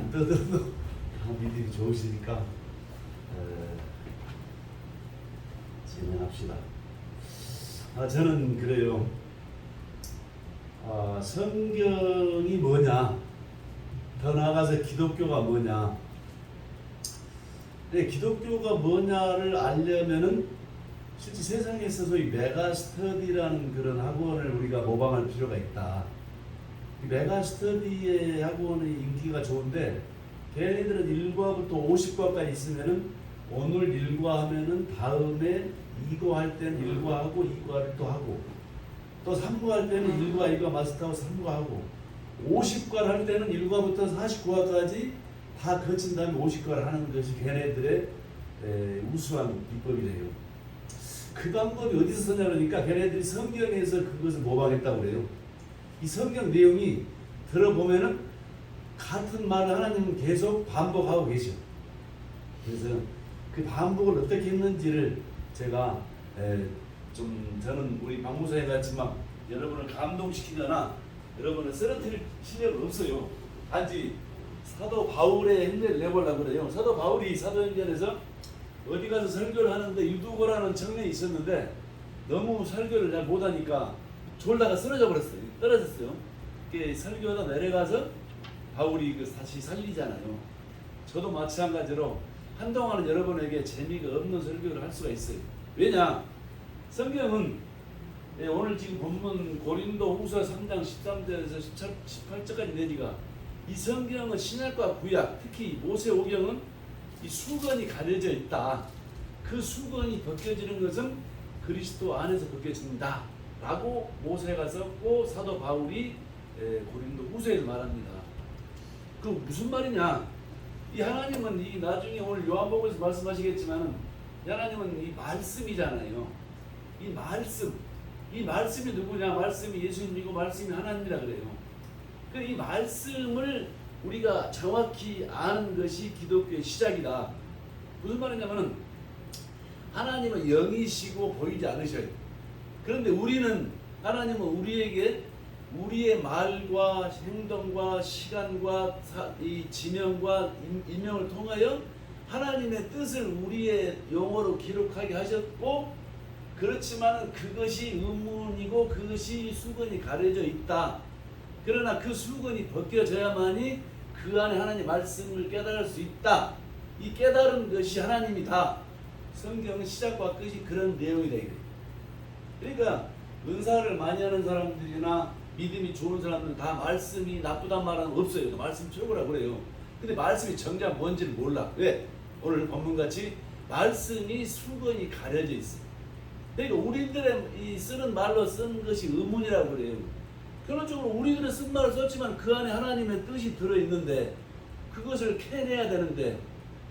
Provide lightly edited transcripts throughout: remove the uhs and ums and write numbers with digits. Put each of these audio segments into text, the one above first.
안 떠들어도 믿음이 좋으시니까 진행합시다. 저는 그래요. 성경이 뭐냐, 더 나아가서 기독교가 뭐냐. 기독교가 뭐냐를 알려면은 실제 세상에 있어서 소위 메가스터디라는 그런 학원을 우리가 모방할 필요가 있다. 이 메가스터디의 학원의 인기가 좋은데, 걔네들은 1과부터 50과까지 있으면은 오늘 1과 하면은 다음에 2과 할 때는 1과하고 2과를 또 하고, 또 3과 할 때는 1과 2과 마스터하고 3과 하고, 50과를 할 때는 1과부터 49과까지 다 거친 다음에 50과를 하는 것이 걔네들의 우수한 비법이래요. 그 방법이 어디서 썼냐 그러니까 걔네들이 성경에서 그것을 모방했다고 그래요. 이 성경 내용이 들어보면은 같은 말을 하나님은 계속 반복하고 계셔. 그래서 그 반복을 어떻게 했는지를 제가 저는 우리 박무사님 같이 막 여러분을 감동시키거나 여러분을 쓰러뜨릴 실력은 없어요. 단지 사도 바울의 흉내를 내보려고 그래요. 사도 바울이 사도행전에서 어디 가서 설교를 하는데 유두고라는 청년이 있었는데 너무 설교를 잘 못하니까 졸다가 쓰러져 버렸어요. 떨어졌어요. 설교하다 내려가서 바울이 다시 살리잖아요. 저도 마찬가지로 한동안은 여러분에게 재미가 없는 설교를 할 수가 있어요. 왜냐? 성경은 오늘 지금 본문 고린도 후서 3장 13절에서 18절까지 내지가 이 성경은 신약과 구약, 특히 모세오경은 이 수건이 가려져 있다. 그 수건이 벗겨지는 것은 그리스도 안에서 벗겨진다 라고 모세가 썼고 사도 바울이 고린도 후서에서 말합니다. 그 무슨 말이냐? 이 하나님은 이 나중에 오늘 요한복음에서 말씀하시겠지만 하나님은 이 말씀이잖아요. 이 말씀이 누구냐? 말씀이 예수님이고 말씀이 하나님이라 그래요. 이 말씀을 우리가 정확히 아는 것이 기독교의 시작이다. 무슨 말이냐면은 하나님은 영이시고 보이지 않으셔요. 그런데 하나님은 우리에게 우리의 말과 행동과 시간과 이 지명과 임명을 통하여 하나님의 뜻을 우리의 영어로 기록하게 하셨고, 그렇지만 그것이 의문이고 그것이 수건이 가려져 있다. 그러나 그 수건이 벗겨져야만이 그 안에 하나님의 말씀을 깨달을 수 있다. 이 깨달은 것이 하나님이다. 성경은 시작과 끝이 그런 내용이다. 그러니까 은사를 많이 하는 사람들이나 믿음이 좋은 사람들은 다 말씀이 나쁘단 말은 없어요. 말씀 최고라고 그래요. 근데 말씀이 정작 뭔지를 몰라. 왜? 오늘 본문같이 말씀이 수건이 가려져 있어요. 그러니까 우리들의 이 쓰는 말로 쓴 것이 의문이라고 그래요. 결론적으로 우리들은 쓴 말을 썼지만 그 안에 하나님의 뜻이 들어있는데 그것을 캐내야 되는데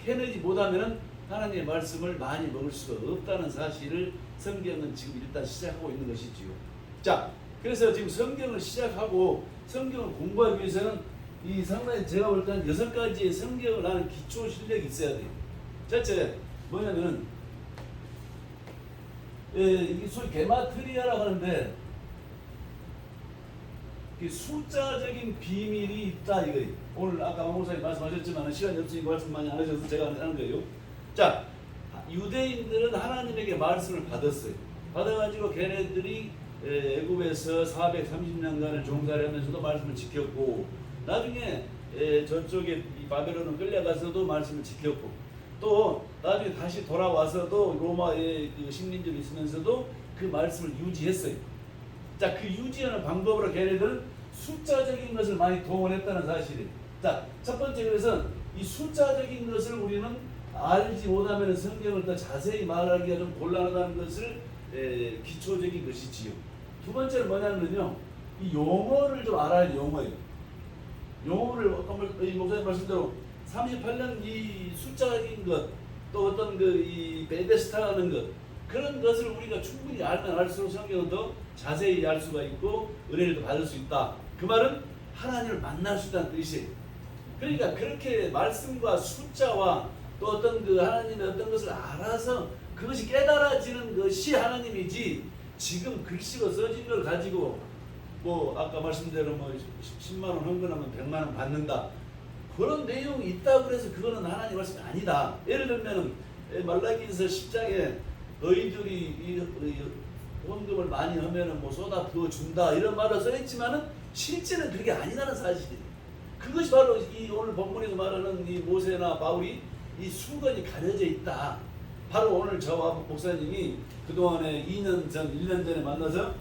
캐내지 못하면 하나님의 말씀을 많이 먹을 수가 없다는 사실을 성경은 지금 일단 시작하고 있는 것이지요. 자, 그래서 지금 성경을 시작하고 성경을 공부하기 위해서는 이 상당히 제가 볼 때는 6가지의 성경을 아는 기초 실력이 있어야 돼요. 첫째 뭐냐면은 이게 소위 게마트리아라고 하는데 숫자적인 비밀이 있다 이거예요. 오늘 아까 박 목사님 말씀하셨지만 시간이 없으니까 말씀 많이 안 하셔서 제가 하는 거예요. 자, 유대인들은 하나님에게 말씀을 받았어요. 받아가지고 걔네들이 애굽에서 430년간을 종살이 하면서도 말씀을 지켰고, 나중에 저쪽에 바벨론을 끌려가서도 말씀을 지켰고, 또 나중에 다시 돌아와서도 로마의 그 식민지로 있으면서도 그 말씀을 유지했어요. 자, 그 유지하는 방법으로 걔네들은 숫자적인 것을 많이 동원했다는 사실이에요. 자, 첫 번째, 그래서 이 숫자적인 것을 우리는 알지 못하면 성경을 더 자세히 말하기가 좀 곤란하다는 것을 기초적인 것이지요. 두 번째는 뭐냐면요, 이 용어를 좀 알아야 용어예요. 용어를 아까 목사님 말씀대로 38년 이 숫자적인 것, 또 어떤 이 베데스타라는 것, 그런 것을 우리가 충분히 알면 알수록 성경은 더 자세히 알 수가 있고 은혜를 더 받을 수 있다. 그 말은 하나님을 만날 수 있다는 뜻이에요. 그러니까 그렇게 말씀과 숫자와 또 어떤 하나님의 어떤 것을 알아서 그것이 깨달아지는 것이 하나님이지, 지금 글씨로 써진 걸 가지고 아까 말씀대로 10만 원 헌금하면 100만 원 받는다. 그런 내용이 있다고 그래서 그거는 하나님 말씀이 아니다. 예를 들면 말라기서 10장에 너희들이 이 헌금을 많이 하면은 뭐 쏟아 부어 준다 이런 말을 써있지만은 실제는 그게 아니라는 사실이에요. 그것이 바로 이 오늘 본문에서 말하는 이 모세나 바울이 이 수건이 가려져 있다. 바로 오늘 저와 목사님이 그동안에 2년 전, 1년 전에 만나서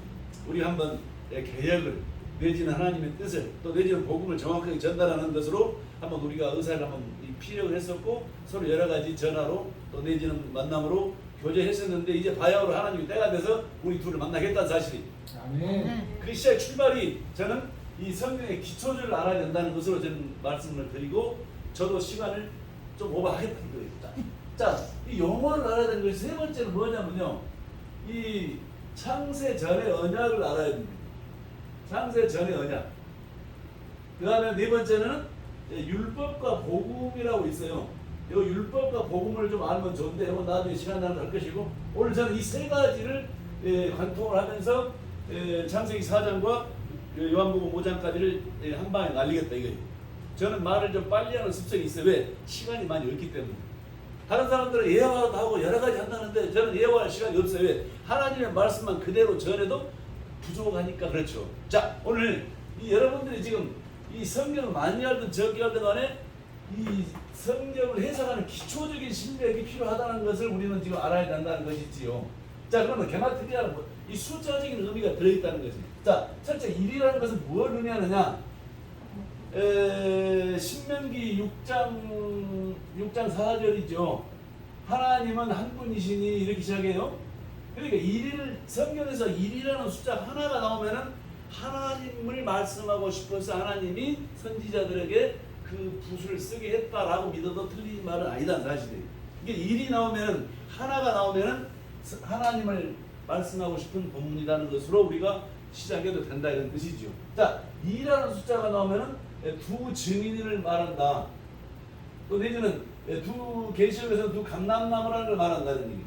우리 한번 개혁을 내지는 하나님의 뜻을 또 내지는 복음을 정확하게 전달하는 것으로 한번 우리가 의사를 한번 피력을 했었고 서로 여러 가지 전화로 또 내지는 만남으로 교제했었는데 이제 바야흐로 하나님이 때가 돼서 우리 둘을 만나겠다는 사실이. 아멘. 그 시작 출발이 저는 이 성경의 기초들을 알아야 된다는 것으로 저는 말씀을 드리고 저도 시간을 좀 오버하겠다 이거입니다. 자, 이 용어를 알아야 되는 것이 세 번째는 뭐냐면요. 이 창세 전의 언약을 알아야 됩니다. 창세 전의 언약. 그 다음에 네 번째는 율법과 복음이라고 있어요. 이 율법과 복음을 좀 알면 좋은데 이건 나중에 시간 나면 할 것이고 오늘 저는 이 세 가지를 관통을 하면서 창세기 4장과 요한복음 5장까지를 한 방에 날리겠다 이거예요. 저는 말을 좀 빨리 하는 습성이 있어요. 왜? 시간이 많이 없기 때문에. 다른 사람들은 예화도 하고 여러 가지 한다는데 저는 예화할 시간이 없어요. 왜? 하나님의 말씀만 그대로 전해도 부족하니까 그렇죠. 자, 오늘 이 여러분들이 지금 이 성경을 많이 알든 적게 알든 간에 이 성경을 해석하는 기초적인 신뢰력이 필요하다는 것을 우리는 지금 알아야 된다는 것이지요. 자, 그러면 게마트리아는 이 숫자적인 의미가 들어있다는 거지. 자, 첫째 1이라는 것은 무엇을 의미하느냐? 신명기 6장 4절이죠. 하나님은 한 분이시니 이렇게 시작해요. 그러니까 1을 성경에서 1이라는 숫자 하나가 나오면은 하나님을 말씀하고 싶어서 하나님이 선지자들에게 그 붓을 쓰게 했다라고 믿어도 틀린 말은 아니다는 사실이에요. 이게 1이 나오면은 하나가 나오면은 하나님을 말씀하고 싶은 본문이라는 것으로 우리가 시작해도 된다 이런 뜻이죠. 자, 2라는 숫자가 나오면은 두 증인을 말한다. 또 내지는 두 계시록에서 두 감람나무라는 걸 말한다는 얘기.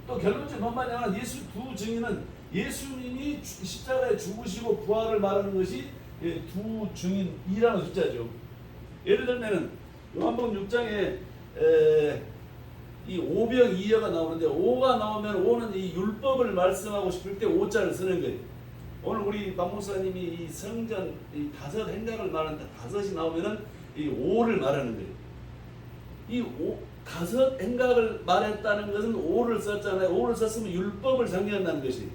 또 결론적으로 뭔 말이냐면 두 증인은 예수님이 십자가에 죽으시고 부활을 말하는 것이 두 증인이라는 숫자죠. 예를 들면은 요한복음 6장에 이 오병이어가 나오는데 5가 나오면 5는 이 율법을 말씀하고 싶을 때 5자를 쓰는 거예요. 오늘 우리 박 목사님이 이 성전 이 다섯 행각을 말하는데 다섯이 나오면은 이 5를 말하는 거예요. 이 다섯 행각을 말했다는 것은 5를 썼잖아요. 5를 썼으면 율법을 상징한다는 것이.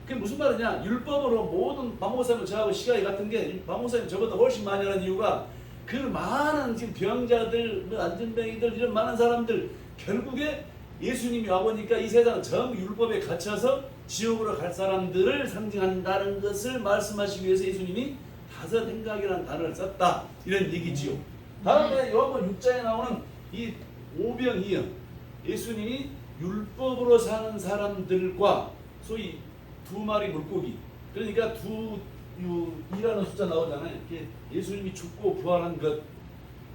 그게 무슨 말이냐? 율법으로 모든 박 목사님 저하고 시각이 같은 게 박 목사님 저보다 훨씬 많이 하는 이유가 그 많은 지금 병자들, 안전병이들 이런 많은 사람들 결국에 예수님이 와보니까 이 세상은 전부 율법에 갇혀서 지옥으로 갈 사람들을 상징한다는 것을 말씀하시기 위해서 예수님이 다섯 행각이라는 단어를 썼다 이런 얘기지요. 다음에 요한복음 6장에 나오는 이 오병이어 예수님이 율법으로 사는 사람들과 소위 두 마리 물고기 그러니까 이라는 숫자 나오잖아요. 이렇게 예수님이 죽고 부활한 것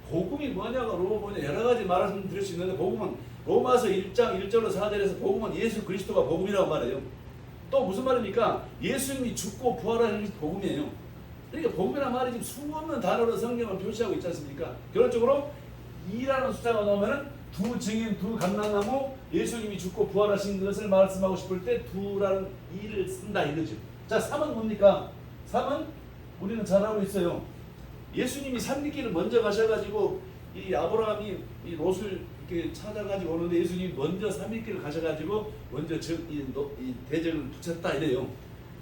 복음이 뭐냐고 물어보면 여러 가지 말씀드릴 수 있는데 복음은 로마서 1장 1절로 4절에서 복음은 예수 그리스도가 복음이라고 말해요. 또 무슨 말입니까? 예수님이 죽고 부활하는 것이 복음이에요. 그러니까 복음이라는 말이 지금 수없는 단어로 성경을 표시하고 있지 않습니까? 결론적으로 2라는 숫자가 나오면은 두 증인, 두 감람나무 예수님이 죽고 부활하신 것을 말씀하고 싶을 때 두라는 2를 쓴다 이거죠. 자, 3은 뭡니까? 3은 우리는 잘 알고 있어요. 예수님이 산리길을 먼저 가셔가지고 이 아브라함이 이 롯을 이렇게 찾아가지고 오는데 예수님이 먼저 산리길을 가셔가지고 먼저 이 대적을 붙였다 이래요.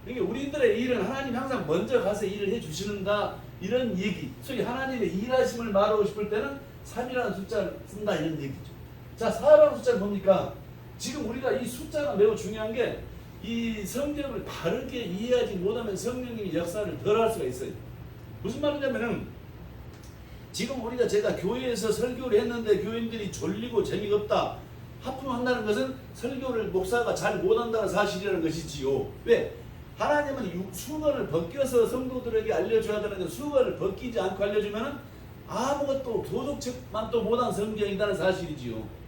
그러니까 우리들의 일은 하나님 항상 먼저 가서 일을 해주시는다 이런 얘기. 소위 하나님의 일하심을 말하고 싶을 때는 3이라는 숫자를 쓴다 이런 얘기죠. 자, 4라는 숫자는 뭡니까? 지금 우리가 이 숫자가 매우 중요한 게 이 성경을 바르게 이해하지 못하면 성령님이 역사를 덜 할 수가 있어요. 무슨 말이냐면은 지금 우리가 제가 교회에서 설교를 했는데 교인들이 졸리고 재미가 없다 하품한다는 것은 설교를 목사가 잘 못한다는 사실이라는 것이지요. 왜? 하나님은 수건을 벗겨서 성도들에게 알려줘야 되는데 수건을 벗기지 않고 알려주면은 아무것도 도덕책만 또 못한 성경이라는 사실이지요.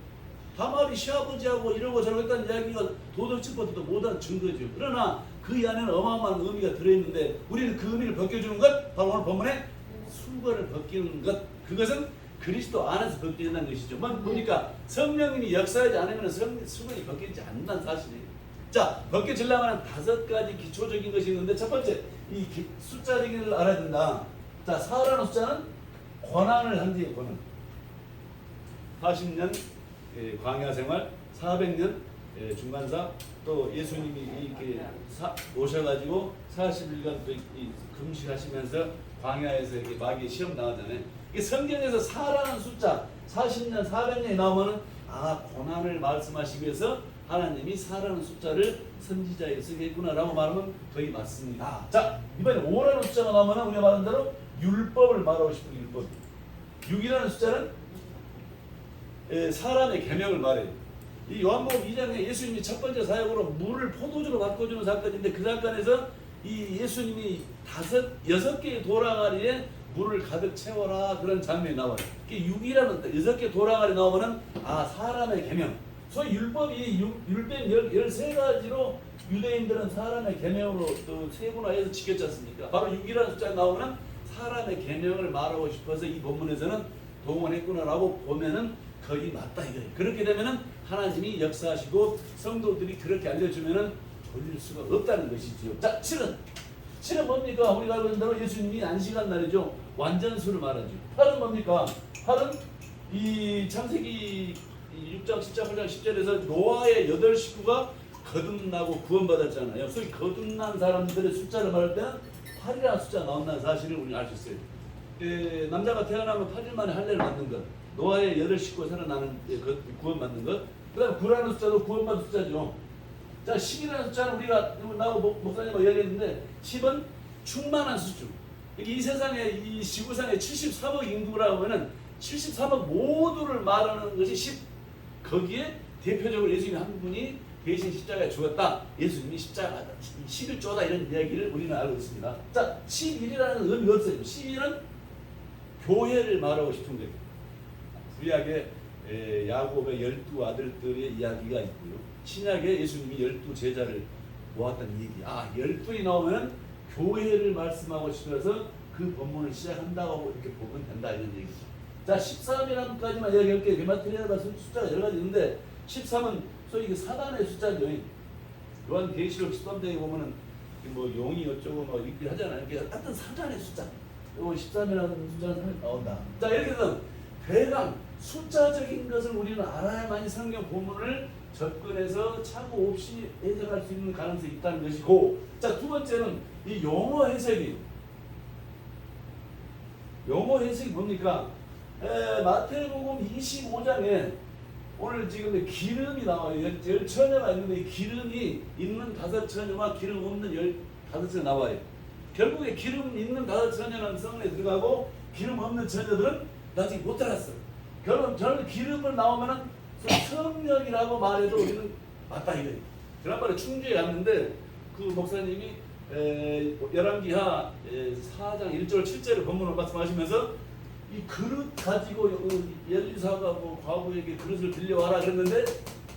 다말이 시아버지하고 이러고 저러고 했다는 이야기가 도덕책보다도 못한 증거죠. 그러나 그 안에는 어마어마한 의미가 들어있는데 우리는 그 의미를 벗겨주는 것 바로 오늘 본문에 수건을 벗기는 것 그것은 그리스도 안에서 벗겨진다는 것이죠. 뭡니까? 성령님이 역사하지 않으면 수건이 벗겨지지 않는다는 사실이에요. 자, 벗겨지려면 5가지 기초적인 것이 있는데, 첫 번째, 이 숫자적인 걸 알아야 된다. 자, 4라는 숫자는 고난을 상징해요. 고난. 40년 광야 생활, 400년 중간사, 또 예수님이 이렇게 오셔가지고 40일간 또 금식하시면서 광야에서 이렇게 마귀의 시험 당하잖아요. 이게 성경에서 4라는 숫자, 40년, 400년이 나오면은 고난을 말씀하시기 위해서 하나님이 4라는 숫자를 선지자에 쓰겠구나라고 말하면 거의 맞습니다. 자, 이번에 5라는 숫자가 나오면은 우리가 말한 대로 율법을 말하고 싶은 율법. 6이라는 숫자는 사람의 계명을 말해요. 이 요한복음 2장에 예수님이 첫 번째 사역으로 물을 포도주로 바꿔주는 사건인데, 그 사건에서 이 예수님이 6개의 도랑아리에 물을 가득 채워라 그런 장면이 나와요. 6이라는 6개 도랑아리 나오면은 사람의 계명. 소위 율법이 율법 13가지로 유대인들은 사람의 계명으로 또 세분화해서 지켰지 않습니까? 바로 6이라는 숫자가 나오면 사람의 계명을 말하고 싶어서 이 본문에서는 동원했구나라고 보면은 거의 맞다 이거예요. 그렇게 되면은 하나님이 역사하시고 성도들이 그렇게 알려주면은 돌릴 수가 없다는 것이지요. 자, 7은 뭡니까? 우리가 알고 있는 대로 예수님이 안식한 날이죠. 완전수를 말하죠. 8은 뭡니까? 8은 이 창세기 6장, 10장, 8장, 10절에서 노아의 8 식구가 거듭나고 구원받았잖아요. 소위 거듭난 사람들의 숫자를 말할 때는 8이라는 숫자가 나온다는 사실을 우리가 알 수 있어요. 남자가 태어나면 8일 만에 할례를 받는 것, 노아의 8 식구가 살아나는 구원받는 것, 그 다음에 9라는 숫자도 구원받은 숫자죠. 자, 10이라는 숫자는 우리가 나하고 목사님과 이야기했는데, 10은 충만한 수주. 이 세상에, 이 지구상에 73억 인구라고 하면은 73억 모두를 말하는 것이 10. 거기에 대표적으로 예수님 한 분이 대신 십자가에 죽었다. 예수님이 십자가 11조다 이런 이야기를 우리는 알고 있습니다. 자, 11이라는 의미가 없어요. 11은 교회를 말하고 싶은 거예요. 구약에 야곱의 12 아들들의 이야기가 있고요. 신약에 예수님이 12 제자를 모았다는 얘기. 12이 나오면 교회를 말씀하고 싶어서 그 본문을 시작한다고 이렇게 보면 된다 이런 얘기죠. 자, 13이라는까지만 이야기할게요. 게마트리아가 숫자가 여러 가지 있는데 13은 소위 사단의 숫자죠. 요한 계시록 13장에 보면은 뭐 용이 어쩌고 막 이렇게 하잖아요. 하여튼 사단의 숫자. 요 13이라는 숫자는 나온다. 자, 이렇게 해서 대강 숫자적인 것을 우리는 알아야만이 성경 본문을 접근해서 착오 없이 해석할 수 있는 가능성이 있다는 것이고, 자, 두 번째는 이 용어 해석이 뭡니까? 마태복음 25장에 오늘 지금 기름이 나와요. 10처녀가 있는데 기름이 있는 5처녀와 기름 없는 15처녀 나와요. 결국에 기름 있는 5처녀는 성에 들어가고 기름 없는 처녀들은 나중에 못 들어갔어. 저는 기름을 나오면은 성령이라고 말해도 우리는 맞다 이거예요. 지난번에 충주에 갔는데 그 목사님이 열왕기하 4장 1절 7절을 본문을 말씀하시면서 이 그릇 가지고 엘리사가 뭐 과부에게 그릇을 빌려와라 그랬는데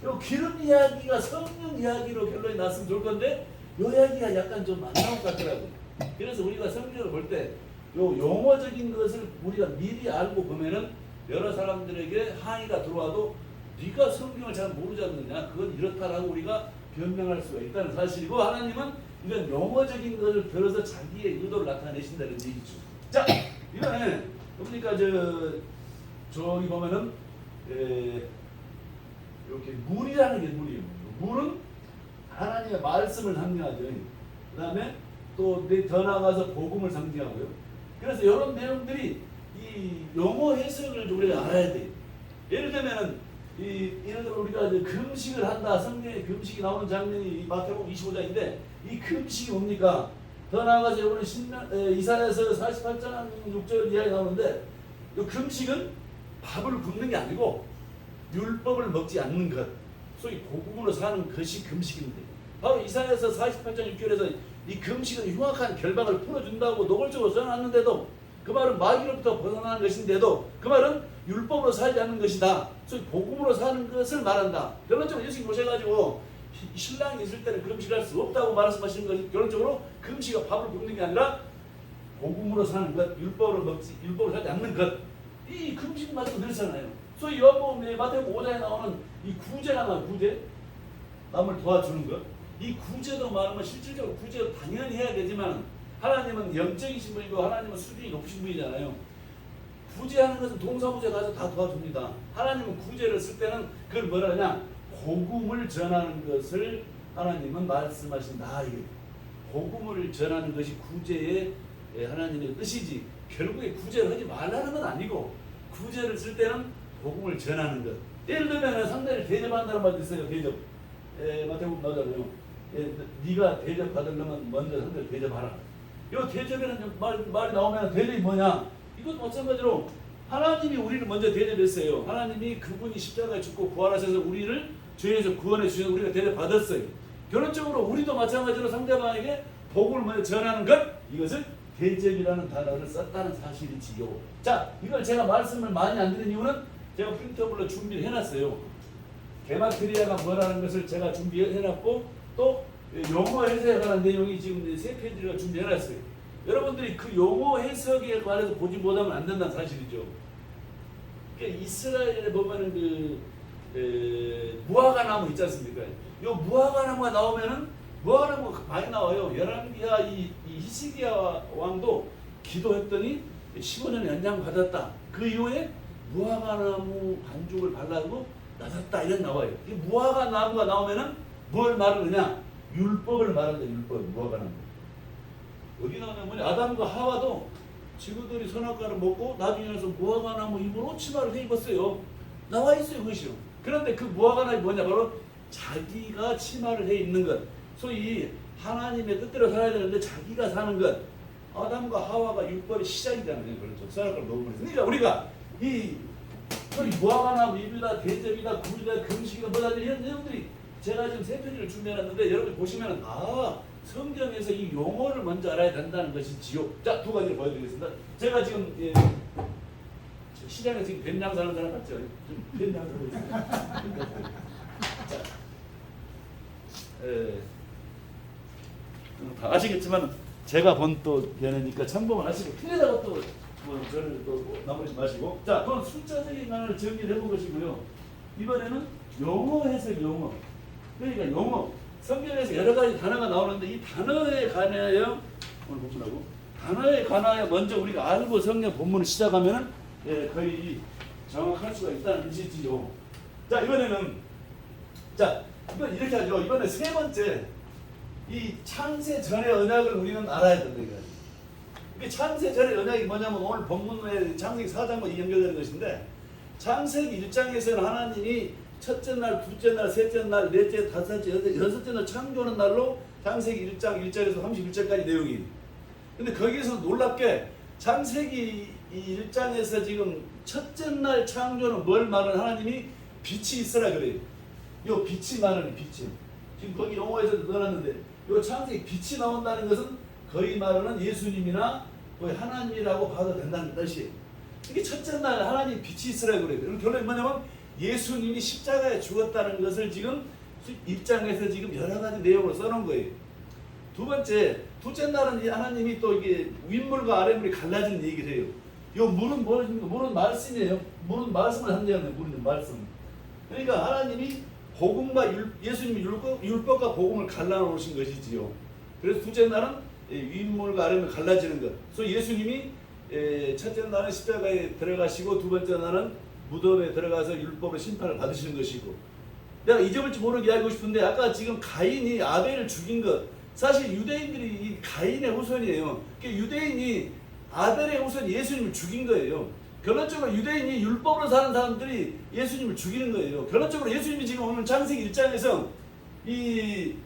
요 기름 이야기가 성령 이야기로 결론이 났으면 좋을 건데 요 이야기가 약간 좀 안 나올 것 같더라고요. 그래서 우리가 성경을 볼 때 요 용어적인 것을 우리가 미리 알고 보면은 여러 사람들에게 항의가 들어와도 네가 성경을 잘 모르지 않느냐, 그건 이렇다라고 우리가 변명할 수가 있다는 사실이고, 하나님은 이런 용어적인 것을 들어서 자기의 의도를 나타내신다는 얘기죠. 자, 이번에 그러니까 저기 보면은 이렇게 물이라는 게 물이에요. 물은 하나님의 말씀을 상징하죠. 그 다음에 또 더 나아가서 복음을 상징하고요. 그래서 이런 내용들이 이 용어 해석을 우리가 알아야 돼요. 예를 들면은 예를 들어 우리가 이제 금식을 한다. 성경에 금식이 나오는 장면이 마태복음 25장인데 이 금식이 뭡니까? 더 나아가서 오늘 이사야서 48장 6절 이하에 나오는데 이 금식은 밥을 굶는 게 아니고 율법을 먹지 않는 것, 소위 복음으로 사는 것이 금식인데, 바로 이사야서 48장 6절에서 이 금식은 흉악한 결박을 풀어준다고 노골적으로 써놨는데도, 그 말은 마귀로부터 벗어나는 것인데도 그 말은 율법으로 살지 않는 것이다. 소위 복음으로 사는 것을 말한다. 결론적으로 예수님 오셔가지고 신랑이 있을 때는 금식할 수 없다고 말씀하시는 것이 결론적으로 금식은 밥을 굶는 게 아니라 복음으로 사는 것, 율법으로 살지 않는 것, 이 금식 말씀 그렇잖아요. 소위 요한복음 마태복음 5장에 나오는 이 구제가 나와요. 구제. 남을 도와주는 것. 이 구제도 말하면 실질적으로 구제도 당연히 해야 되지만 하나님은 영적이신 분이고 하나님은 수준이 높으신 분이잖아요. 구제하는 것은 동사무제 가서 다 도와줍니다. 하나님은 구제를 쓸 때는 그걸 뭐라 하냐? 복음을 전하는 것을 하나님은 말씀하신다. 이게 복음을 전하는 것이 구제의 하나님의 뜻이지 결국에 구제를 하지 말라는 건 아니고 구제를 쓸 때는 복음을 전하는 것. 예를 들면 상대를 대접한다는 말도 있어요. 대접. 마태복음 나오잖아요. 네가 대접 받으려면 먼저 상대를 대접하라. 이 대접이라는 말이 나오면 대접이 뭐냐? 이것도 마찬가지로 하나님이 우리를 먼저 대접했어요. 하나님이 그분이 십자가에 죽고 부활하셔서 우리를 죄에서 구원해 주셔서 우리가 대접받았어요. 결론적으로 우리도 마찬가지로 상대방에게 복음을 먼저 전하는 것, 이것을 대접이라는 단어를 썼다는 사실이지요. 자, 이걸 제가 말씀을 많이 안 드린 이유는 제가 프린터블로 준비를 해놨어요. 게마트리아가 뭐라는 것을 제가 준비해놨고 또 용어 해석에 관한 내용이 지금 3페이지를 준비해놨어요. 여러분들이 그 용어 해석에 관해서 보지 못하면 안 된다는 사실이죠. 그러니까 이스라엘에 보면은 무화과 나무 있지 않습니까? 이 무화과 나무가 나오면은 무화과 나무가 많이 나와요. 열왕기하 이 히스기야 왕도 기도했더니 15년 연장 받았다. 그 이후에 무화과 나무 반죽을 발라도 낮았다 이런 나와요. 이 무화과 나무가 나오면은 뭘 말하느냐? 율법을 말한다. 율법 무화과 나무. 어디 나오냐면 아담과 하와도 지구들이 선악과를 먹고 나중에 나서 무화과 나무 입으로 치마를 해 입었어요. 나와 있어요 그것이요. 그런데 그 무화과 나무이 뭐냐? 바로 자기가 치마를 해 입는 것. 소위 하나님의 뜻대로 살아야 되는데 자기가 사는 것. 아담과 하와가 율법의 시작이잖아요. 그렇죠. 선악과를 먹으면서. 그러니까 우리가 이 무화과 나무 입이다 대접이다 굴이다 금식이다 뭐다 이런 내용들이 제가 지금 3페이지를 준비해놨는데 여러분들 보시면 성경에서 이 용어를 먼저 알아야 된다는 것이지요. 자, 2가지를 보여드리겠습니다. 제가 지금 시장에 지금 뱀양 사는 사람 같죠? 좀 뱀양 사고 있습니다. 다 아시겠지만 제가 본 또 되니까 참고만 하시고 틀리다가 또 저를 또 나머지 마시고. 자, 그건 숫자적인 단어를 정리를 해본 것이고요. 이번에는 용어 해석 용어. 그러니까 용어. 성경에서 여러 가지 단어가 나오는데 이 단어에 관하여 오늘 본문하고 단어에 관하여 먼저 우리가 알고 성경 본문을 시작하면은 거의 정확할 수가 있다는 뜻이지요. 자, 이번에는 이건 이렇게 하죠. 이번에 3번째 이 창세 전의 언약을 우리는 알아야 된다. 이게 창세 전의 언약이 뭐냐면 오늘 본문의 창세기 4장과 연결되는 것인데 창세기 1장에서는 하나님이 첫째 날, 둘째 날, 셋째 날, 넷째, 다섯째, 여섯째 날 창조하는 날로 창세기 1장 1절에서 31절까지 내용이. 근데 거기서 놀랍게 창세기 1장에서 지금 첫째 날 창조는 뭘 말하는 하나님이 빛이 있으라 그래요. 요 빛이 말하는 빛이. 지금 거기 용어에서 넣어놨는데 요 창세기 빛이 나온다는 것은 거의 말하는 예수님이나 거의 하나님이라고 봐도 된다는 뜻이에요. 이게 첫째 날 하나님 빛이 있으라 그래요. 그럼 결론이 뭐냐면 예수님이 십자가에 죽었다는 것을 지금 입장에서 지금 여러 가지 내용으로 써놓은 거예요. 두 번째, 둘째 날은 하나님이 또 이게 윗물과 아랫물이 갈라진 얘기를 해요. 요 물은 뭐입니까? 물은 말씀이에요. 물은 말씀을 한다는 물은 말씀. 그러니까 하나님이 복음과 예수님이 율법과 복음을 갈라놓으신 것이지요. 그래서 둘째 날은 윗물과 아랫물 갈라지는 것. 그래서 예수님이 첫째 날은 십자가에 들어가시고 두 번째 날은 무덤에 들어가서 율법의 심판을 받으시는 것이고. 내가 잊어볼지 모르게 알고 싶은데 아까 지금 가인이 아벨을 죽인 것 사실 유대인들이 이 가인의 후손이에요. 그러니까 유대인이 아벨의 후손 예수님을 죽인 거예요. 결론적으로 유대인이 율법으로 사는 사람들이 예수님을 죽이는 거예요. 결론적으로 예수님이 지금 오늘 창세기 1장에서 이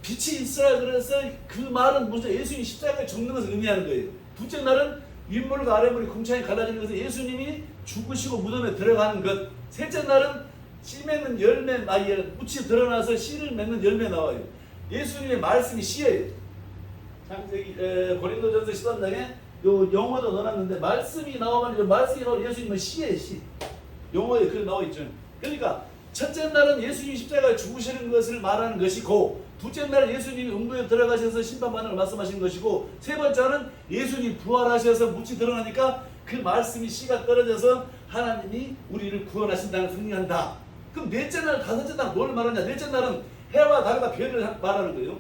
빛이 있어야 그래서 그 말은 무슨 예수님이 십자가에 죽는 것을 의미하는 거예요. 둘째 날은 윗물과 아랫물이 궁창에 갈라지는 것은 예수님이 죽으시고 무덤에 들어가는 것. 셋째 날은 씨 맺는 열매, 무치 드러나서 씨를 맺는 열매 나와요. 예수님의 말씀이 씨예요. 창세기 고린도전서 13장에 요 영어도 넣어놨는데 말씀이 나오면 말씀이 나오면 예수님은 씨예요. 씨. 영어에 그렇게 나와 있죠. 그러니까 첫째 날은 예수님이 십자가에 죽으시는 것을 말하는 것이고 둘째 날은 예수님이 음부에 들어가셔서 심판받는 걸 말씀하시는 것이고 세 번째는 예수님이 부활하셔서 무치 드러나니까 그 말씀이 씨가 떨어져서 하나님이 우리를 구원하신다는 승리한다. 그럼 넷째 날, 다섯째 날 뭘 말하냐? 넷째 날은 해와 달과 별을 말하는 거예요.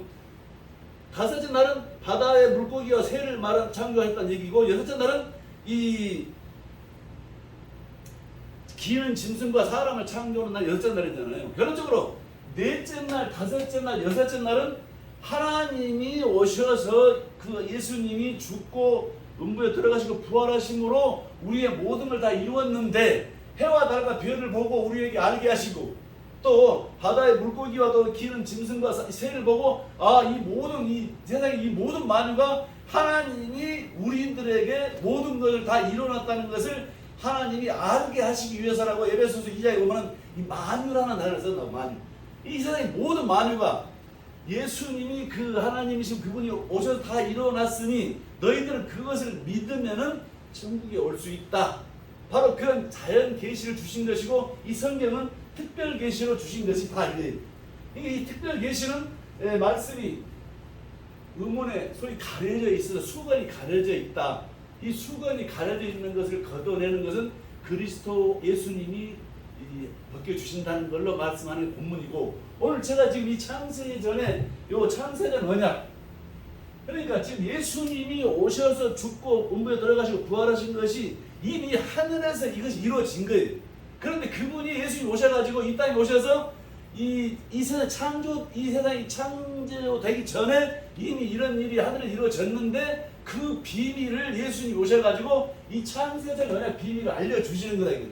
다섯째 날은 바다의 물고기와 새를 창조했다는 얘기고, 여섯째 날은 이 기는 짐승과 사람을 창조하는 날 여섯째 날이잖아요. 결론적으로 넷째 날, 다섯째 날, 여섯째 날은 하나님이 오셔서 그 예수님이 죽고 음부에 들어가시고 부활하심으로 우리의 모든 걸 다 이루었는데, 해와 달과 별을 보고 우리에게 알게 하시고, 또 바다의 물고기와 또 기는 짐승과 새를 보고, 이 세상의 이 모든 만유가 하나님이 우리들에게 모든 것을 다 이뤄놨다는 것을 하나님이 알게 하시기 위해서라고 에베소서 2장에 보면 이 만유라는 단어를 썼다. 만유. 이 세상의 모든 만유가 예수님이 그 하나님이신 그분이 오셔서 다 이뤄놨으니 너희들은 그것을 믿으면은 천국에 올 수 있다. 바로 그런 자연 계시를 주신 것이고, 이 성경은 특별 계시로 주신 것이 다 이래요. 이 특별 계시는 말씀이 의문에 소위 가려져 있어서 수건이 가려져 있다. 이 수건이 가려져 있는 것을 걷어내는 것은 그리스도 예수님이 벗겨주신다는 걸로 말씀하는 본문이고, 오늘 제가 지금 이 창세기 전에 요 창세전 언약, 그러니까 지금 예수님이 오셔서 죽고 음부에 들어가시고 부활하신 것이 이미 하늘에서 이것이 이루어진 거예요. 그런데 그분이 예수님이 오셔가지고 이 땅에 오셔서 이 세상 이 세상이 창조되기 전에 이미 이런 일이 하늘에 이루어졌는데, 그 비밀을 예수님이 오셔가지고 이 창세전 언약 비밀을 알려주시는 거다 이거예요.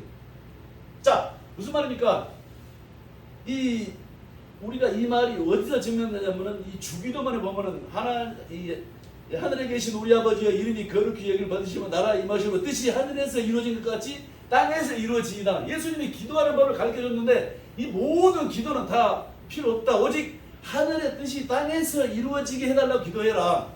자, 무슨 말입니까? 우리가 이 말이 어디서 증명되냐면은 이 주기도문에 보면은 하늘에 계신 우리 아버지여 이름이 거룩히 여김을 받으시면 나라 임하시고 뜻이 하늘에서 이루어진 것 같이 땅에서 이루어지이다. 예수님이 기도하는 법을 가르쳐줬는데 이 모든 기도는 다 필요 없다. 오직 하늘의 뜻이 땅에서 이루어지게 해달라고 기도해라.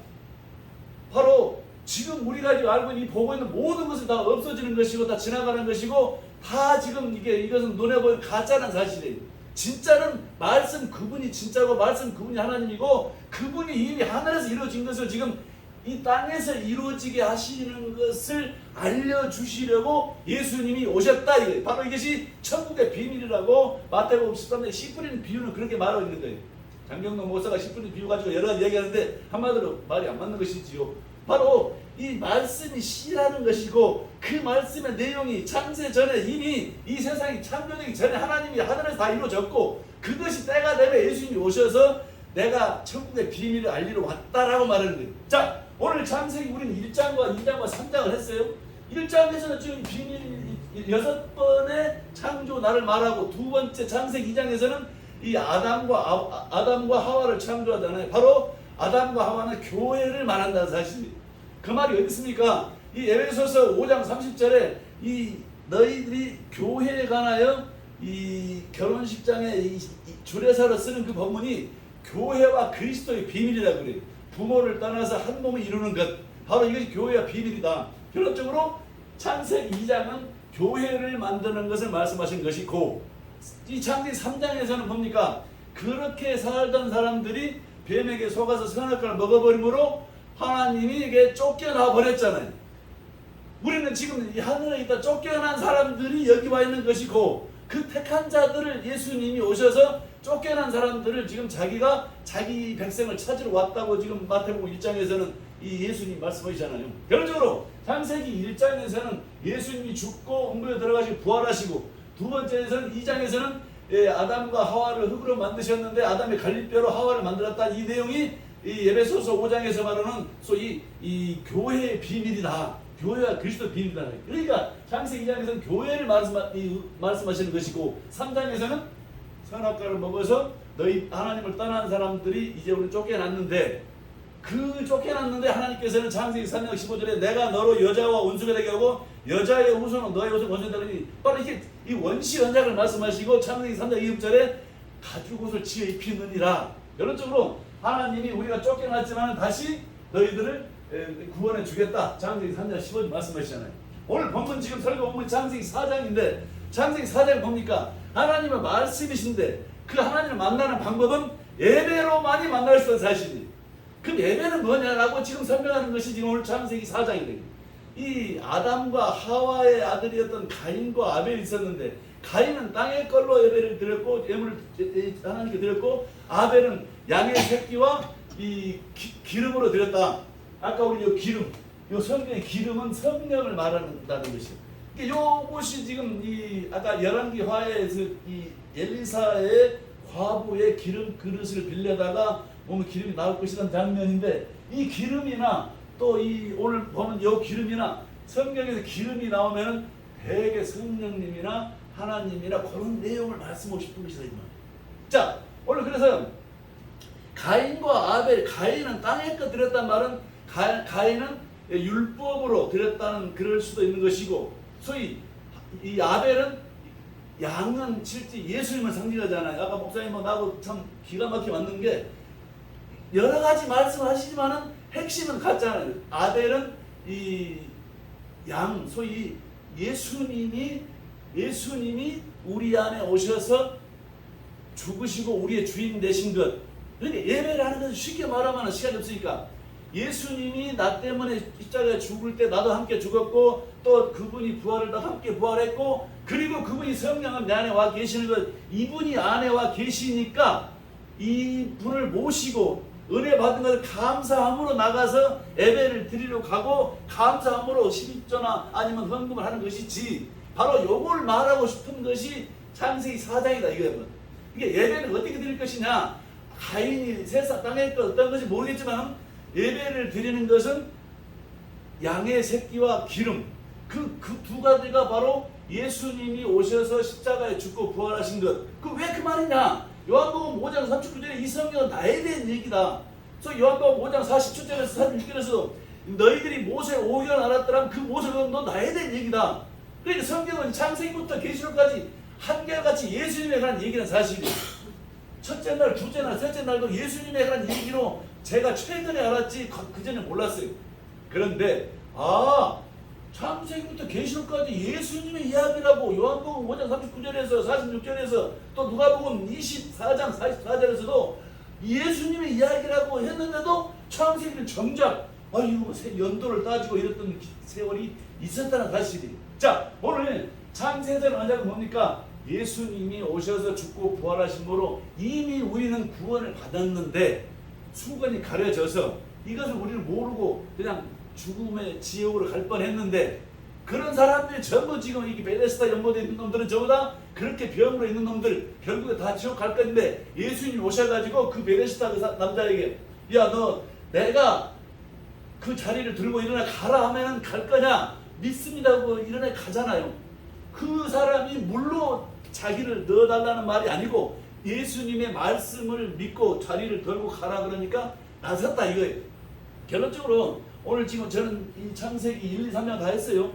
바로 지금 우리가 알고 있는 보고 있는 모든 것은 다 없어지는 것이고 다 지나가는 것이고, 다 지금 이것은 눈에 보이는 가짜는 사실이에요. 진짜는 말씀 그분이 진짜고 말씀 그분이 하나님이고, 그분이 이미 하늘에서 이루어진 것을 지금 이 땅에서 이루어지게 하시는 것을 알려주시려고 예수님이 오셨다. 바로 이것이 천국의 비밀이라고 마태복음 13장에 씨 뿌리는 비유는 그렇게 말하고 있는 거예요. 장경동 목사가 씨 뿌리는 비유 가지고 여러 가지 얘기하는데 한마디로 말이 안 맞는 것이지요. 바로 이 말씀이 씨라는 것이고, 그 말씀의 내용이 창세 전에 이미 이 세상이 창조되기 전에 하나님이 하늘에서 다 이루어졌고, 그것이 때가 되면 예수님이 오셔서 내가 천국의 비밀을 알리러 왔다라고 말하는 거예요. 자, 오늘 창세기 우리는 1장과 2장과 3장을 했어요. 1장에서는 지금 비밀 6번의 창조 날을 말하고, 두 번째 창세기 2장에서는 이 아담과 하와를 창조하잖아요. 바로 아담과 하와는 교회를 말한다는 사실이에요. 그 말이 어디 있습니까? 이 에베소서 5장 30절에 이 너희들이 교회에 관하여 이 결혼식장에 이 주례사로 쓰는 그 본문이 교회와 그리스도의 비밀이라고 그래요. 부모를 떠나서 한 몸을 이루는 것, 바로 이것이 교회와 비밀이다. 결론적으로 창세기 2장은 교회를 만드는 것을 말씀하신 것이고, 이 창세기 3장에서는 뭡니까? 그렇게 살던 사람들이 뱀에게 속아서 선악과를 먹어버림으로 하나님에게 쫓겨나 버렸잖아요. 우리는 지금 이 하늘에 있다 쫓겨난 사람들이 여기 와 있는 것이고, 그 택한 자들을 예수님이 오셔서 쫓겨난 사람들을 지금 자기가 자기 백성을 찾으러 왔다고 지금 마태복음 1장에서는 이 예수님 말씀하시잖아요. 결론적으로 창세기 1장에서는 예수님이 죽고 음부에 들어가시고 부활하시고, 두 번째에서는 2장에서는 아담과 하와를 흙으로 만드셨는데 아담의 갈림뼈로 하와를 만들었다. 이 내용이 이 에베소서 5장에서 말하는 소위 이 교회의 비밀이다. 교회와 그리스도 비밀이다. 그러니까 창세기 2장에서는 교회를 말씀하시는 것이고, 3장에서는 선악과를 먹어서 너희 하나님을 떠난 사람들이 이제 우리 쫓겨났는데, 그 쫓겨났는데 하나님께서는 창세기 3장 15절에 내가 너로 여자와 원수가 되게 하고 여자의 후손은 너의 후손 원수가 되니, 바로 이렇게 이 원시 언약을 말씀하시고, 창세기 3장 20절에 가죽옷을 지어 입히느니라. 결론적으로 하나님이 우리가 쫓겨났지만 다시 너희들을 구원해 주겠다. 창세기 3장 15절 말씀하시잖아요. 오늘 본문 지금 설교 본문 창세기 4장인데, 창세기 4장 뭡니까? 하나님의 말씀이신데 그 하나님을 만나는 방법은 예배로만이 만날 수 있는 사실이에요. 그 예배는 뭐냐라고 지금 설명하는 것이 지금 오늘 창세기 4장이에요. 이 아담과 하와의 아들이었던 가인과 아벨이 있었는데, 가인은 땅의 걸로 예배를 드렸고 예물을 하나님께 드렸고, 아벨은 양의 새끼와 이 기름으로 드렸다. 아까 우리 요 기름, 요 성경의 기름은 성령을 말한다는 것이요. 요것이 지금 이 아까 열왕기 화에서 이 엘리사의 과부의 기름 그릇을 빌려다가 보면 기름이 나올 것이라는 장면인데, 이 기름이나 또 이 오늘 보는 요 기름이나 성경에서 기름이 나오면은 대개 성령님이나 하나님이나 그런 내용을 말씀하고 싶은 것이다. 자, 오늘 그래서 가인과 아벨, 가인은 땅에 것 드렸단 말은 가인은 율법으로 드렸다는 그럴 수도 있는 것이고, 소위 이 아벨은 양은 실제 예수님을 상징하잖아요. 아까 목사님 나하고 참 기가 막히게 맞는 게 여러 가지 말씀하시지만은 핵심은 같잖아요. 아벨은 이 양, 소위 예수님이 우리 안에 오셔서 죽으시고 우리의 주인 되신 것. 그러니까 예배를 하는 것은 쉽게 말하면 시간이 없으니까, 예수님이 나 때문에 십자가에 죽을 때 나도 함께 죽었고, 또 그분이 부활을 나도 함께 부활했고, 그리고 그분이 성령은 내 안에 와 계시는 것, 이분이 안에 와 계시니까 이분을 모시고 은혜 받은 것을 감사함으로 나가서 예배를 드리러 가고, 감사함으로 12조나 아니면 헌금을 하는 것이지, 바로 요걸 말하고 싶은 것이 창세기 4장이다 이거예요. 이게 예배를 어떻게 드릴 것이냐, 가인이 세상 땅에 어떤 것이 모르겠지만 예배를 드리는 것은 양의 새끼와 기름, 그 두 가지가 바로 예수님이 오셔서 십자가에 죽고 부활하신 것. 그 왜 그 말이냐? 요한복음 5장 39절에 이 성경은 나에 대한 얘기다. 그래서 요한복음 5장 47절에서 46절에서 너희들이 모세의 오경을 알았더라면 그 모세는 너 나에 대한 얘기다. 그러니까 성경은 창세기부터 계시록까지 한결같이 예수님에 관한 얘기는 사실이에요. 첫째 날, 둘째 날, 셋째 날도 예수님에 관한 얘기로 제가 최근에 알았지 그전에 몰랐어요. 그런데 창세기부터 계시록까지 예수님의 이야기라고 요한복음 5장 39절에서 46절에서 또 누가복음 24장 44절에서도 예수님의 이야기라고 했는데도 창세기는 정작 이거 연도를 따지고 이랬던 세월이 있었다는 사실이. 자, 오늘 창세전 언약은 뭡니까? 예수님이 오셔서 죽고 부활하심으로 이미 우리는 구원을 받았는데 수건이 가려져서 이것을 우리는 모르고 그냥 죽음의 지옥으로 갈 뻔했는데, 그런 사람들이 전부 지금 이 베데스다 연못에 있는 놈들은 전부 다 그렇게 병으로 있는 놈들 결국에 다 지옥 갈 건데, 예수님이 오셔가지고 그 베데스다 그 남자에게 야, 너 내가 그 자리를 들고 일어나 가라 하면은 갈 거냐? 믿습니다고 일어나 가잖아요. 그 사람이 물로 자기를 넣어달라는 말이 아니고 예수님의 말씀을 믿고 자리를 들고 가라 그러니까 나섰다 이거예요. 결론적으로 오늘 지금 저는 이 창세기 1, 2, 3장 다 했어요.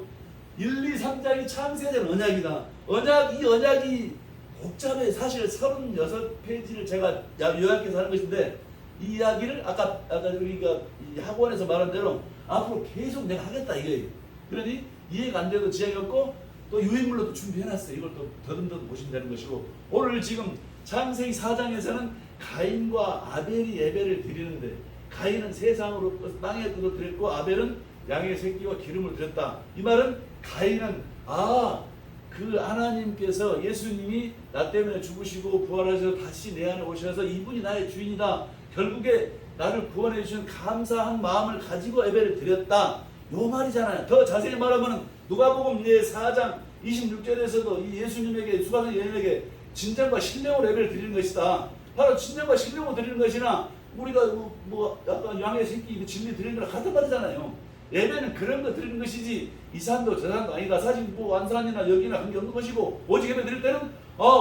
1, 2, 3장이 창세전 언약이다. 이 언약이 복잡해. 사실 36페이지를 제가 요약해서 하는 것인데, 이 이야기를 아까 우리가 이 학원에서 말한 대로 앞으로 계속 내가 하겠다 이거예요. 그러니 이해가 안 돼도 지장이 없고, 또 유인물로도 준비해놨어요. 이걸 또 더듬더듬 보시면 되는 것이고, 오늘 지금 창세기 4장에서는 가인과 아벨이 예배를 드리는데, 가인은 세상으로 땅에 것으로 드렸고 아벨은 양의 새끼와 기름을 드렸다. 이 말은 가인은 그 하나님께서 예수님이 나 때문에 죽으시고 부활하셔서 다시 내 안에 오셔서 이분이 나의 주인이다. 결국에 나를 구원해 주신 감사한 마음을 가지고 예배를 드렸다. 요 말이잖아요. 더 자세히 말하면 누가복음 4장 26절에서도 이 예수님에게 수가성 여인에게 진정과 신령으로 예배를 드리는 것이다. 바로 진정과 신령으로 드리는 것이나 우리가 뭐 약간 양의 새끼 진리 드리는 거랑 같은 말이잖아요. 예배는 그런 거 드리는 것이지 이 산도 저 산도 아니다. 사실 뭐 안산이나 여기나 관계없는 것이고, 오직 예배 드릴 때는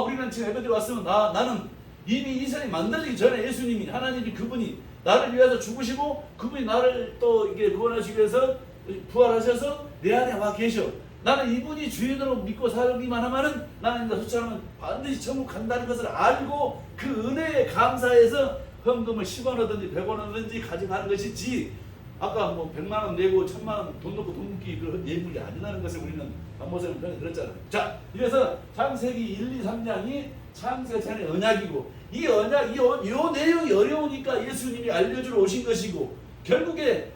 우리는 지금 예배 드려 왔으면 나는 이미 이 산이 만들기 전에 예수님이 하나님이 그분이 나를 위해서 죽으시고 그분이 나를 또 이게 구원하시기 위해서 부활하셔서 내 안에 와 계셔. 나는 이분이 주인으로 믿고 살기만 하면은 나는 수처럼 반드시 천국 간다는 것을 알고 그 은혜에 감사해서 헌금을 10원 하든지 100원 하든지 가져가는 것이지, 아까 뭐 100만 원 내고 1000만 원 돈 넣고 돈 묻기 그런 예물이 아니라는 것을 우리는 박모쌤은 편에 들었잖아요. 자, 이래서 창세기 1, 2, 3장이 창세기 전의 언약이고, 이 언약, 요 내용이 어려우니까 예수님이 알려주러 오신 것이고, 결국에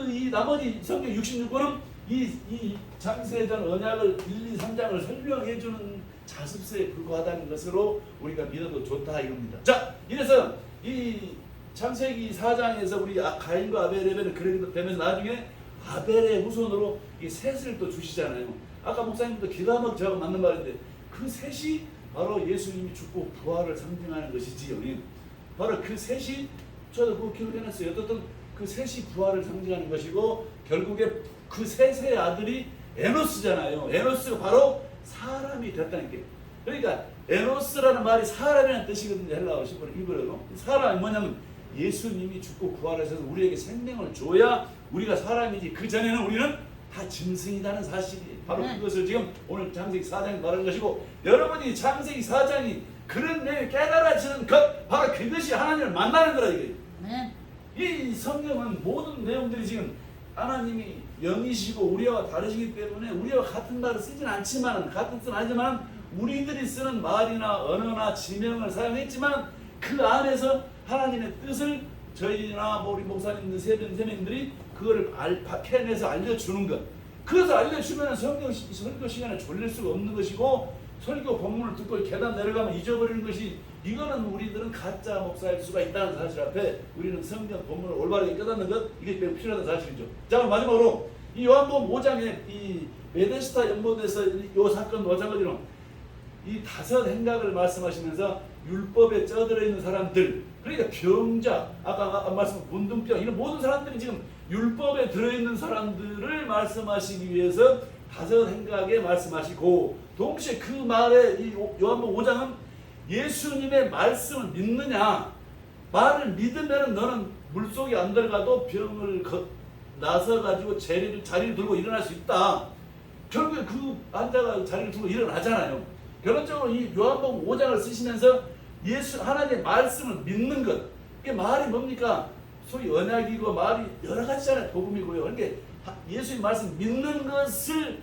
이 나머지 성경 66권은 이 창세전 언약을 1, 2, 3장을 설명해 주는 자습서에 불과하다는 것으로 우리가 믿어도 좋다 이겁니다. 자, 이래서 이 창세기 4장에서 우리 가인과 아벨 레벨을 그렇게 되면서 나중에 아벨의 후손으로 이 셋을 또 주시잖아요. 아까 목사님도 기가 막히게 저하고 맞는 말인데 그 셋이 바로 예수님이 죽고 부활을 상징하는 것이지요. 바로 그 셋이 저도 그거 기록해놨어요. 어떤 그 셋이 부활을 상징하는 것이고 결국에 그 셋의 아들이 에노스잖아요. 에노스가 바로 사람이 됐다는 게. 그러니까 에노스라는 말이 사람이라는 뜻이거든요. 헬라어 히브리어로. 사람이 뭐냐면 예수님이 죽고 부활하셔서 우리에게 생명을 줘야 우리가 사람이지 그 전에는 우리는 다 짐승이라는 사실이 바로 그것을 지금 오늘 창세기 4장이 말하는 것이고 여러분이 창세기 4장이 그런 내용이 깨달아지는 것 바로 그것이 하나님을 만나는 거라 이거예요. 이 성경은 모든 내용들이 지금 하나님이 영이시고 우리와 다르시기 때문에 우리와 같은 말을 쓰진 않지만 같은 뜻은 아니지만 우리들이 쓰는 말이나 언어나 지명을 사용했지만 그 안에서 하나님의 뜻을 저희나 우리 목사님들 세명들이 그거를 캐내서 알려주는 것. 그것을 알려주면 설교 시간에 졸릴 수가 없는 것이고 설교 본문을 듣고 계단 내려가면 잊어버리는 것이 이거는 우리들은 가짜 목사일 수가 있다는 사실 앞에 우리는 성경 본문을 올바르게 깨닫는 것 이게 매우 필요하다는 사실이죠. 자, 그럼 마지막으로 이 요한복음 5장에 이 베데스다 연못에서 이 사건과 마찬가지로 이 5 행각을 말씀하시면서 율법에 쩌들어 있는 사람들 그러니까 병자 아까 말씀한 문둥병 이런 모든 사람들이 지금 율법에 들어있는 사람들을 말씀하시기 위해서 5 행각에 말씀하시고 동시에 그 말에 이 요한복음 5장은 예수님의 말씀을 믿느냐 말을 믿으면 너는 물속에 안 들어가도 병을 나서 가지고 자리를 들고 일어날 수 있다. 결국에 그 환자가 자리를 들고 일어나잖아요. 결론적으로 이 요한복음 5장을 쓰시면서 하나님의 말씀을 믿는 것. 그게 말이 뭡니까? 소위 언약이고 말이 여러 가지잖아요. 복음이고요. 그러니까 예수의 말씀 믿는 것을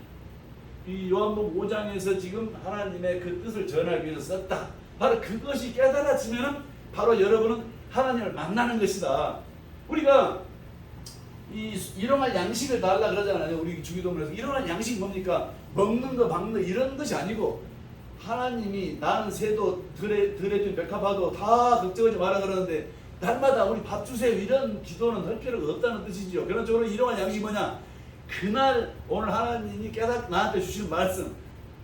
이 요한복음 5장에서 지금 하나님의 그 뜻을 전하기 위해서 썼다. 바로 그것이 깨달아지면은 바로 여러분은 하나님을 만나는 것이다. 우리가 일용할 양식을 달라 그러잖아요. 우리 주기도문에서 일용할 양식이 뭡니까? 먹는 거, 먹는 거 이런 것이 아니고 하나님이 나는 새도 들에 뛴 백합화도 다 걱정하지 마라 그러는데 날마다 우리 밥 주세요 이런 기도는 할 필요가 없다는 뜻이지요. 결론적으로 일용할 양식이 뭐냐? 그날 오늘 하나님이 나한테 주시는 말씀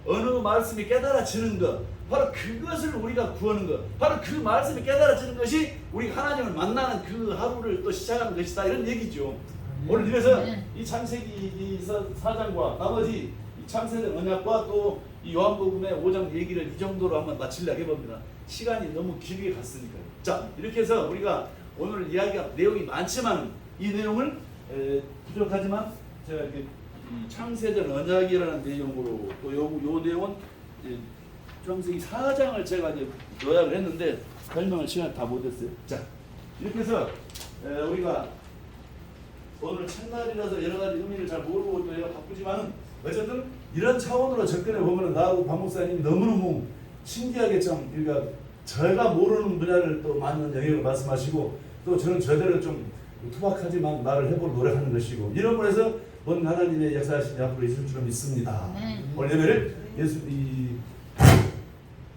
어느 말씀이 깨달아지는 것 바로 그것을 우리가 구하는 것 바로 그 말씀이 깨달아지는 것이 우리 하나님을 만나는 그 하루를 또 시작하는 것이다 이런 얘기죠. 오늘 이래서 이 창세기 4장과 나머지 이 창세전 언약과 또 이 요한복음의 5장 얘기를 이 정도로 한번 마치려고 해봅니다. 시간이 너무 길게 갔으니까요. 자, 이렇게 해서 우리가 오늘 이야기할 내용이 많지만 이 내용을 부족하지만 제가 이렇게 창세전 언약이라는 내용으로 또 요 내용은 창세기 4장을 제가 이제 요약을 했는데 설명을 시간 다 못했어요. 자, 이렇게 해서 우리가 오늘 첫날이라서 여러 가지 의미를 잘 모르고 또 내가 바쁘지만은 어쨌든 이런 차원으로 접근해 보면은 나하고 박 목사님 너무너무 신기하게 좀 그러니까 제가 모르는 분야를 또 많은 영역을 말씀하시고 또 저는 저대로 좀 투박하지만 말을 해볼 노력하는 것이고 이런 면에서 본 하나님의 역사하심이 앞으로 있을 줄 믿습니다. 오늘 예배를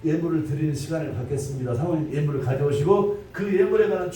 예물을 드리는 시간을 갖겠습니다. 사모님 예물을 가져오시고 그 예물에 관한